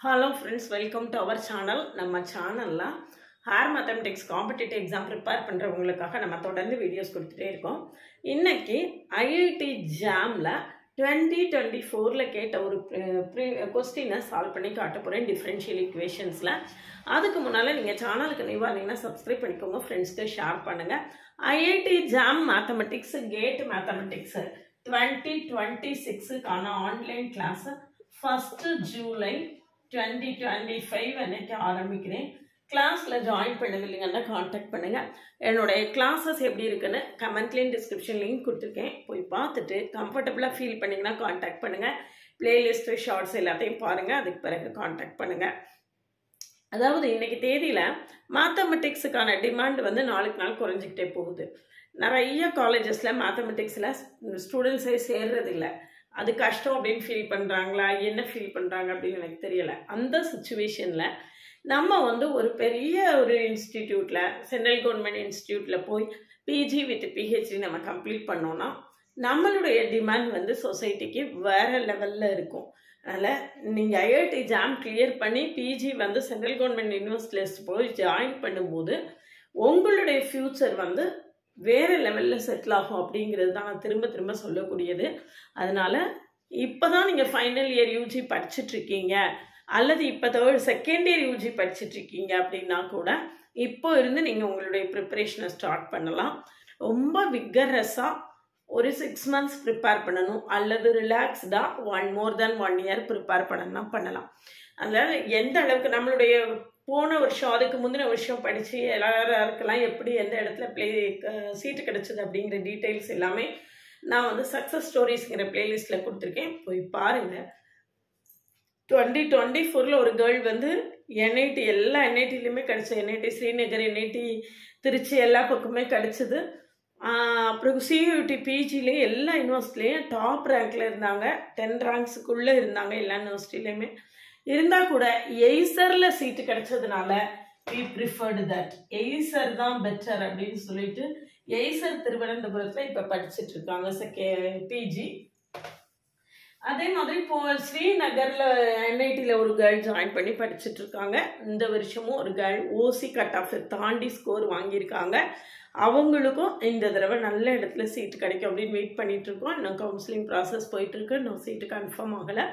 Hello friends, welcome to our channel. நம்ம சேனல்ல higher mathematics competitive exam prepare பண்றவங்களுக்காக நம்ம தொடர்ந்து வீடியோஸ் கொடுத்துட்டே இருக்கோம். இன்னைக்கு IIT JAMல 2024ல கேட்ட ஒரு क्वेश्चन சால்வ் பண்ணி காட்ட போறேன் டிஃபரன்ஷியல் ஈக்குவேஷன்ஸ்ல. அதுக்கு முன்னால நீங்க சேனலுக்கு நியூவா இருந்தீங்கன்னா சப்ஸ்கிரைப் பண்ணிக்கோங்க, ஃப்ரெண்ட்ஸ்க்கு ஷேர் பண்ணுங்க. IIT JAM mathematics GATE mathematics 2026 கான ஆன்லைன் கிளாஸ் 1st ஜூலை 2025 அன்னைக்கு ஆரம்பிக்கிறேன். கிளாஸ்ல ஜாயின் பண்ணவில்லைங்கன்னா காண்டாக்ட் பண்ணுங்க. என்னோட கிளாஸஸ் எப்படி இருக்குன்னு கமெண்ட்லயும் டிஸ்கிரிப்ஷன் லிங்க் கொடுத்துருக்கேன், போய் பார்த்துட்டு கம்ஃபர்டபுளா ஃபீல் பண்ணீங்கன்னா காண்டாக்ட் பண்ணுங்க. பிளேலிஸ்ட் ஷார்ட்ஸ் எல்லாத்தையும் பாருங்க, அதுக்கு பிறகு காண்டாக்ட் பண்ணுங்க. அதாவது இன்னைக்கு தேதியில மேத்தமெட்டிக்ஸுக்கான டிமாண்ட் வந்து நாளுக்கு நாள் குறைஞ்சிக்கிட்டே போகுது. நிறைய காலேஜஸ்ல மேத்தமெட்டிக்ஸ்ல ஸ்டூடெண்ட்ஸே சேர்றது இல்லை. அது கஷ்டம் அப்படின்னு ஃபீல் பண்ணுறாங்களா, என்ன ஃபீல் பண்ணுறாங்க அப்படின்னு எனக்கு தெரியலை. அந்த சுச்சுவேஷனில் நம்ம வந்து ஒரு பெரிய ஒரு இன்ஸ்டிடியூட்டில், சென்ட்ரல் கவர்மெண்ட் இன்ஸ்டிடியூட்டில் போய் பிஜி வித் பிஹெச்டி நம்ம கம்ப்ளீட் பண்ணோன்னா நம்மளுடைய டிமாண்ட் வந்து சொசைட்டிக்கு வேறு லெவலில் இருக்கும். அதனால் நீங்கள் IIT JAM கிளியர் பண்ணி பிஜி வந்து சென்ட்ரல் கவர்மெண்ட் யூனிவர்சிட்டியில் போய் ஜாயின் பண்ணும்போது உங்களுடைய ஃப்யூச்சர் வந்து வேறு லெவலில் செட்டில் ஆகும் அப்படிங்கிறது தான் நான் திரும்ப திரும்ப சொல்லக்கூடியது. அதனால் இப்போ தான் நீங்கள் ஃபைனல் இயர் யூஜி படிச்சுட்ருக்கீங்க அல்லது இப்போ செகண்ட் இயர் யூஜி படிச்சுட்ருக்கீங்க அப்படின்னா கூட இப்போ இருந்து நீங்கள் உங்களுடைய ப்ரிப்பரேஷனை ஸ்டார்ட் பண்ணலாம். ரொம்ப விகரஸாக ஒரு 6 months ப்ரிப்பேர் பண்ணணும் அல்லது ரிலாக்ஸ்டாக more than 1 year ப்ரிப்பேர் பண்ணணும்னா பண்ணலாம். அதனால் எந்த அளவுக்கு நம்மளுடைய போன வருஷம் அதுக்கு முந்தின வருஷம் படித்து எல்லாருக்கெல்லாம் எப்படி எந்த இடத்துல சீட்டு கிடச்சிது அப்படிங்கிற டீட்டெயில்ஸ் எல்லாமே நான் வந்து சக்ஸஸ் ஸ்டோரிஸ்ங்கிற பிளேலிஸ்ட்டில் கொடுத்துருக்கேன், போய் பாருங்கள். 2024ல் ஒரு கேர்ள் வந்து NIT எல்லா NITலையுமே கிடச்சி, NIT ஸ்ரீநகர், NIT திருச்சி எல்லா பக்கமே கிடச்சிது. அப்புறம் CUT பிஜிலேயும் எல்லா யூனிவர்சிட்டிலையும் டாப் ரேங்க்கில் இருந்தாங்க, 10 ranksக்குள்ளே இருந்தாங்க எல்லா யூனிவர்சிட்டிலையுமே. இருந்தால் கூட எய்சரில் சீட்டு கிடைச்சதுனால we preferred that. எய்சர் தான் பெட்டர் அப்படின்னு சொல்லிட்டு எய்சர் திருவனந்தபுரத்தில் இப்போ படிச்சுட்டு இருக்காங்க பிஜி. அதே மாதிரி இப்போ ஸ்ரீநகரில் NITல ஒரு கேர்ள் ஜாயின் பண்ணி படிச்சுட்டு இருக்காங்க. இந்த வருஷமும் ஒரு கேர்ள் OC கட் ஆஃப் தாண்டி ஸ்கோர் வாங்கியிருக்காங்க. அவங்களுக்கும் இந்த தடவை நல்ல இடத்துல சீட்டு கிடைக்கும் அப்படின்னு வெயிட் பண்ணிட்டு இருக்கோம். இன்னும் கவுன்சிலிங் ப்ராசஸ் போயிட்டு இருக்கு, இன்னும் சீட்டு கன்ஃபார்ம் ஆகலை.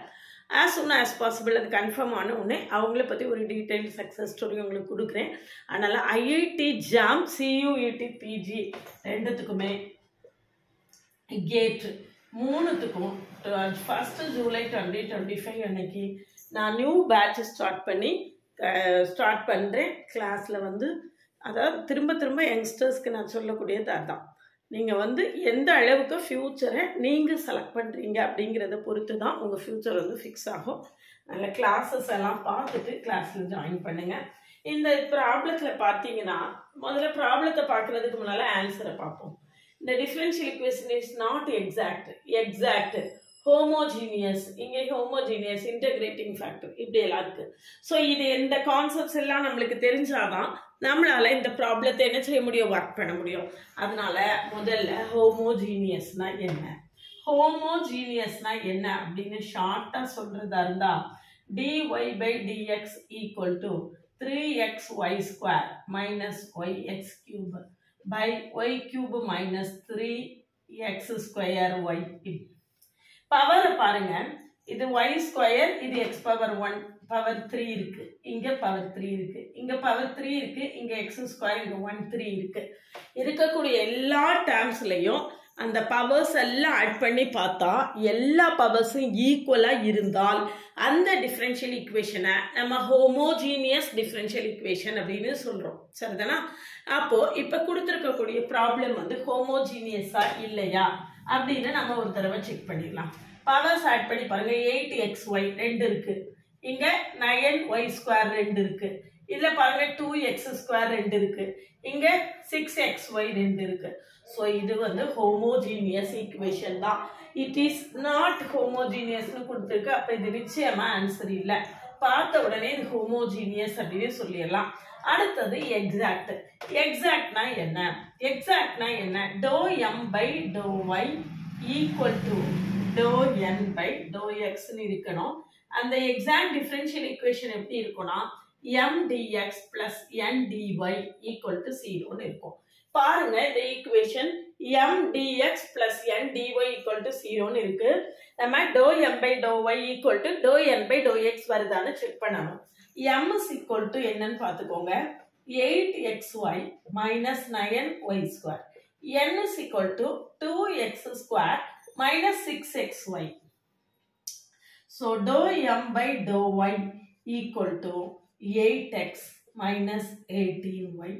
ஆஸ் சூன் ஆஸ் பாசிபிள் அது கன்ஃபார்ம் ஆன உடனே அவங்கள பற்றி ஒரு டீட்டெயில் சக்ஸஸ் ஸ்டோரி உங்களுக்கு கொடுக்குறேன். அதனால் IIT JAM CUET PG ரெண்டுத்துக்குமே கேட் மூணுத்துக்கும் 1st ஜூலை 2025 அன்னைக்கு நான் நியூ பேட்ச் ஸ்டார்ட் பண்ணுறேன். கிளாஸில் வந்து அதாவது திரும்ப திரும்ப யங்ஸ்டர்ஸ்க்கு நான் சொல்லக்கூடியது அதுதான். நீங்கள் வந்து எந்த அளவுக்கு ஃப்யூச்சரை நீங்கள் செலக்ட் பண்ணுறீங்க அப்படிங்கிறத பொறுத்து தான் உங்கள் ஃப்யூச்சர் வந்து ஃபிக்ஸ் ஆகும். அதில் கிளாஸஸ் எல்லாம் பார்த்துட்டு கிளாஸில் ஜாயின் பண்ணுங்கள். இந்த ப்ராப்ளத்தில் பார்த்தீங்கன்னா முதல்ல ப்ராப்ளத்தை பார்க்குறதுக்கு முன்னால் ஆன்சரை பார்ப்போம். இந்த differential equation is not exact homogeneous, இங்கே ஹோமோஜீனியஸ், இன்டகிரேட்டிங் ஃபேக்டர் இப்படி எல்லாம் இருக்குது. ஸோ இது இந்த கான்செப்ட்ஸ் எல்லாம் நம்மளுக்கு தெரிஞ்சாதான் நம்மளால இந்த ப்ராப்ளத்தை என்ன செய்ய முடியும், ஒர்க் பண்ண முடியும். அதனால முதல்ல ஹோமோஜீனியஸ்னா என்ன அப்படின்னு ஷார்ட்டாக சொல்றதா இருந்தா dy by dx equal to 3xy² minus yx cube by y cube minus 3x² y. பவரை பாருங்க, இது y², இது x⁻1 பவர் 3 இருக்கு, இங்க பவர் 3 இருக்கு, இங்க பவர் 3 இருக்கு, இங்க x², இங்க 1 3 இருக்கு. இருக்கக்கூடிய எல்லா டேர்ம்ஸ்லையும் அந்த பவர்ஸ் எல்லாம் ஆட் பண்ணி பார்த்தா எல்லா பவர்ஸும் ஈக்குவலா இருந்தால் அந்த டிஃபரன்ஷியல் ஈக்குவேஷனை நம்ம ஹோமோஜீனியஸ் டிஃபரன்ஷியல் ஈக்குவேஷன் அப்படின்னு சொல்றோம். சரிதானா? அப்போ இப்ப கொடுத்துருக்கக்கூடிய ப்ராப்ளம் வந்து ஹோமோஜீனியஸா இல்லையா அப்படின்னு நம்ம ஒரு தடவை செக் பண்ணிடலாம். பவர்ஸ் ஆட் பண்ணி பாருங்க. 8xy 2 இருக்கு, இங்க 9y² 2 இருக்கு, இதுல பாருங்க 2x² 2 இருக்கு, இங்க 6xy 2 இருக்கு. ஸோ இது வந்து ஹோமோஜீனியஸ் ஈக்குவேஷன் தான். இட் இஸ் நாட் ஹோமோஜீனியஸ்னு கொடுத்துருக்கு. அப்ப இது நிச்சயமா ஆன்சர் இல்லை. பார்த்த உடனே இது ஹோமோஜீனியஸ் அப்படின்னு சொல்லிடலாம். அடுத்தது எக்ஸாக்ட்னா என்ன? ∂m by ∂y equal to ∂n by ∂x இருக்கணும். அந்த எக்ஸாக்ட் டிஃபரன்ஷியல் ஈக்குவேஷன் எப்படி இருக்கும்னா m dx plus n dy equal to 0 இருக்கும். பாருங்க இந்த equation m dx plus n dy equal to 0 இருக்கு. நம்ம dou m by dou y equal to dou n by dou x வருதான்னு செக் பண்ணணும். m is equal to என்னன்னு பார்த்துக்கோங்க 8xy minus 9y square. n is equal to 2x square minus 6xy. So dou m by dou y equal to 8x minus 18y.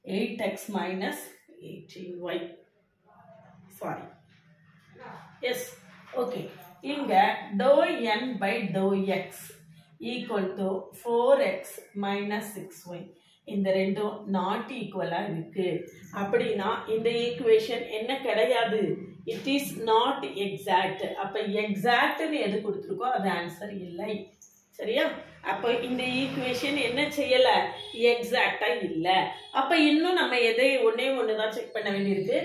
8x minus 18y. Sorry. Yes. Okay. இங்க dou n by dou x equal to 4x minus 6y. இந்த ரெண்டும் not equal இருக்கு. அப்படினா இந்த equation என்ன கிடையாது? It is not exact. அப்ப exact னு எது கொடுத்திருக்கோ அது ஆன்சர் இல்லை. சரியா? அப்ப இந்த ஈக்குவேஷன் என்ன செய்யல? எக்ஸாக்ட்டா இல்ல. அப்ப இன்னும் நம்ம எதை ஒண்ணே தான் செக் பண்ண வேண்டியிருக்கு.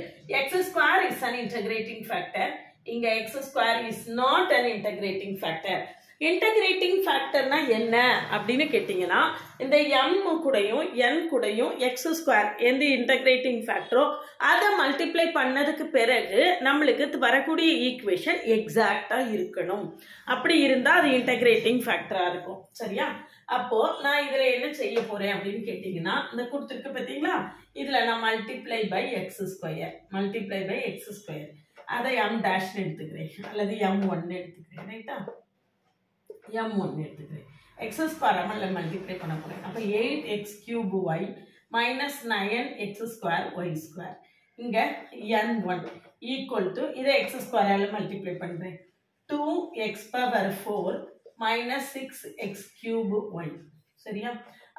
x square is an integrating factor. இங்க x square is not an integrating factor. Integrating ஃபேக்டர்னா என்ன அப்படின்னு கேட்டிங்கன்னா இந்த m கூடயும் n கூடயும் x ஸ்கொயர் எந்த இன்டகிரேட்டிங் ஃபேக்டரோ அதை மல்டிப்ளை பண்ணதுக்கு பிறகு நம்மளுக்கு வரக்கூடிய ஈக்குவேஷன் எக்ஸாக்டா இருக்கணும். அப்படி இருந்தால் அது இன்டகிரேட்டிங் ஃபேக்டரா இருக்கும். சரியா? அப்போ நான் இதுல என்ன செய்ய போறேன் அப்படின்னு கேட்டீங்கன்னா இந்த கொடுத்துருக்கு பார்த்தீங்களா, இதுல நான் மல்டிப்ளை பை எக்ஸ் ஸ்கொயர் அதை m டேஷ் எடுத்துக்கிறேன் அல்லது m1 எடுத்துக்கிறேன். ரைட்டா? m1 எடுத்துக்கிறேன். x ஸ்கொயர் அமல்ல மல்டிப்ளை பண்ண போறேன். அப்ப 8x cube y minus 9x square y square. இங்க n1 equal to இதை x ஸ்கொயரால மல்டிப்ளை பண்றேன். 2x power 4 minus 6x cube y. சரியா?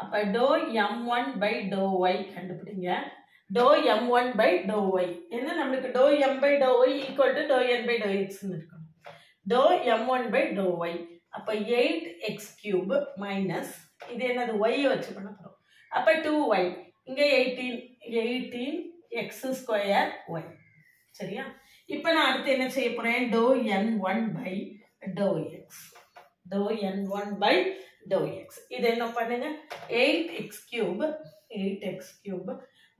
அப்ப dou m1 by dou y கண்டுபிடிங்க. dou m1 by dou y என்ன நமக்கு dou m by dou y equal to dou n by dou x ன்னு இருக்கும். dou m1 by dou y அப்ப 8x cube minus இது என்னது y வச்சு பண்ண போறோம். அப்ப 2y இங்க 18x square y. சரியா? இப்போ நான் அடுத்து என்ன செய்ய போறேன்? dou n1 by dou x. dou n1 by dou x. இது என்ன பண்ணுங்க 8x cube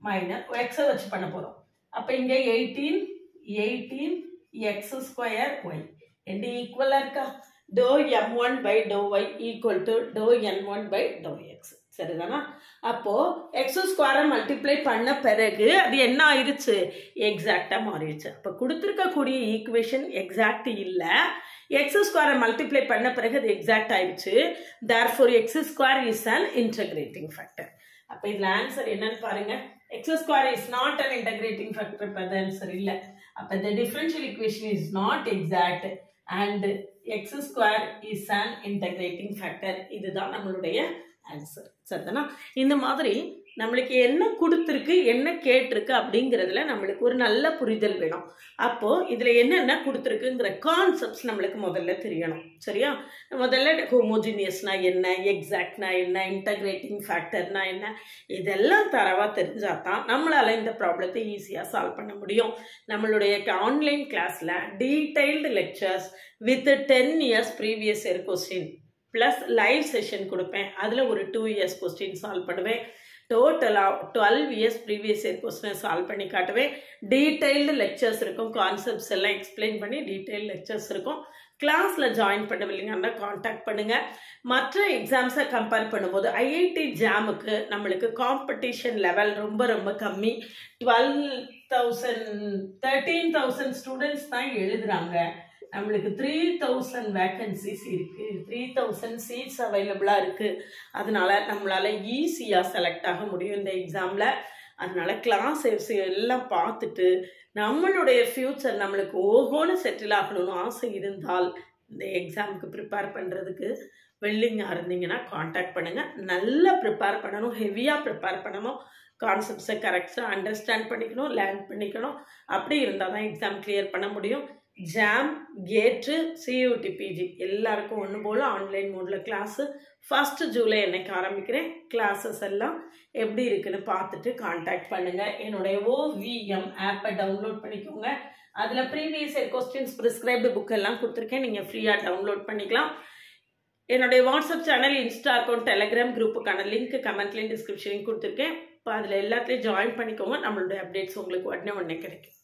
minus x வச்சு பண்ண போறோம். அப்ப இங்க 18x square y ரெண்டு ஈக்குவலா இருக்கா? dou m1 by dou y equal to dou n1 by dou x. சரிதானா? அப்போ x ஸ்கொயரை மல்டிப்ளை பண்ண பிறகு அது என்ன ஆயிருச்சு? எக்ஸாக்டா மாறிடுச்சு. அப்ப கொடுத்திருக்கக்கூடிய ஈக்குவேஷன் எக்ஸாக்ட் இல்ல. x ஸ்கொயரை மல்டிப்ளை பண்ண பிறகு அது எக்ஸாக்ட் ஆயிடுச்சு. therefore x square is an integrating factor. அப்ப இதுல ஆன்சர் என்னன்னு பாருங்க. x square is not an integrating factor. அப்ப அது ஆன்சர் இல்ல. அப்ப the differential equation is not exact and x square is an integrating factor. இதுதான் நம்மளுடைய ஆன்சர். சரிதானா? இந்த மாதிரி நம்மளுக்கு என்ன கொடுத்துருக்கு என்ன கேட்டிருக்கு அப்படிங்கிறதுல நம்மளுக்கு ஒரு நல்ல புரிதல் வேணும். அப்போ இதுல என்னென்ன கொடுத்துருக்குங்கிற கான்செப்ட்ஸ் நம்மளுக்கு முதல்ல தெரியணும். சரியா? முதல்ல ஹோமோஜினியஸ்னா என்ன, எக்ஸாக்ட்னா என்ன, இன்டகிரேட்டிங் ஃபேக்டர்னா என்ன, இதெல்லாம் தரவா தெரிஞ்சாதான் நம்மளால இந்த ப்ராப்ளத்தை ஈஸியாக சால்வ் பண்ண முடியும். நம்மளுடைய ஆன்லைன் கிளாஸ்ல detailed lectures with 10 years previous year question plus live session கொடுப்பேன். அதில் ஒரு 2 years கொஸ்டின் சால்வ் பண்ணுவேன். டோட்டலாக 12 years ப்ரீவியஸ் இயர் கொஸ்டினை சால்வ் பண்ணி காட்டுவேன். டீடைல்டு லெக்சர்ஸ் இருக்கும். கான்செப்ட்ஸ் எல்லாம் எக்ஸ்பிளைன் பண்ணி டீடைல்டு லெக்சர்ஸ் இருக்கும். கிளாஸில் ஜாயின் பண்ணவில்லைங்கன்னா காண்டாக்ட் பண்ணுங்கள். மற்ற எக்ஸாம்ஸை கம்பேர் பண்ணும்போது ஐஐடி ஜாமுக்கு நம்மளுக்கு காம்படிஷன் லெவல் ரொம்ப ரொம்ப கம்மி. 13,000 ஸ்டூடெண்ட்ஸ் தான் எழுதுகிறாங்க. நம்மளுக்கு 3,000 வேக்கன்சிஸ் இருக்கு. 3,000 சீட்ஸ் அவைலபிளா இருக்கு. அதனால நம்மளால ஈஸியா செலக்ட் ஆக முடியும் இந்த எக்ஸாம்ல. அதனால கிளாஸ் எல்லாம் பார்த்துட்டு நம்மளுடைய ஃபியூச்சர் நம்மளுக்கு ஓஹோன்னு செட்டில் ஆகணும்னு ஆசை இருந்தால் இந்த எக்ஸாமுக்கு ப்ரிப்பேர் பண்ணுறதுக்கு வெல்லிங்காக இருந்தீங்கன்னா காண்டாக்ட் பண்ணுங்கள். நல்லா ப்ரிப்பேர் பண்ணணும், ஹெவியாக ப்ரிப்பேர் பண்ணணும். கான்செப்ட்ஸை கரெக்டாக அண்டர்ஸ்டாண்ட் பண்ணிக்கணும், லேர்ன் பண்ணிக்கணும். அப்படி இருந்தால் தான் எக்ஸாம் கிளியர் பண்ண முடியும். ஜாம், கேட்டு, சியூடி, பிஜி எல்லாருக்கும் ஒன்று போல் ஆன்லைன் மோடில் கிளாஸு 1 July அன்னைக்கு ஆரம்பிக்கிறேன். கிளாஸஸ் எல்லாம் எப்படி இருக்குன்னு பார்த்துட்டு காண்டாக்ட் பண்ணுங்கள். என்னுடைய OVM ஆப்பை டவுன்லோட் பண்ணிக்கோங்க. அதில் previous year questions prescribed book எல்லாம் கொடுத்துருக்கேன். நீங்கள் ஃப்ரீயாக டவுன்லோட் பண்ணிக்கலாம். என்னுடைய WhatsApp channel, Insta account, Telegram குரூப்புக்கான லிங்க் கமெண்ட்லேயும் டிஸ்கிரிப்ஷன்லையும் கொடுத்துருக்கேன். இப்போ அதில் எல்லாத்துலேயும் ஜாயின் பண்ணிக்கோங்க. நம்மளுடைய அப்டேட்ஸ் உங்களுக்கு உடனே கிடைக்கும்.